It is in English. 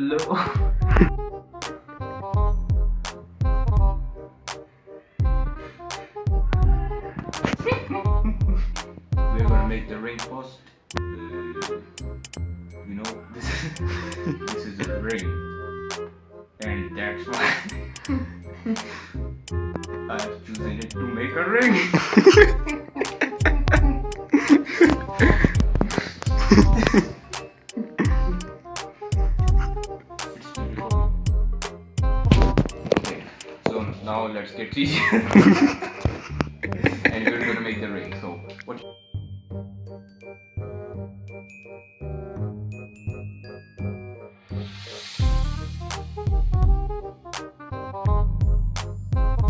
Hello. We're gonna make the ring first. This this is a ring, and that's why I've chosen it to make a ring. Okay, so now let's get easier.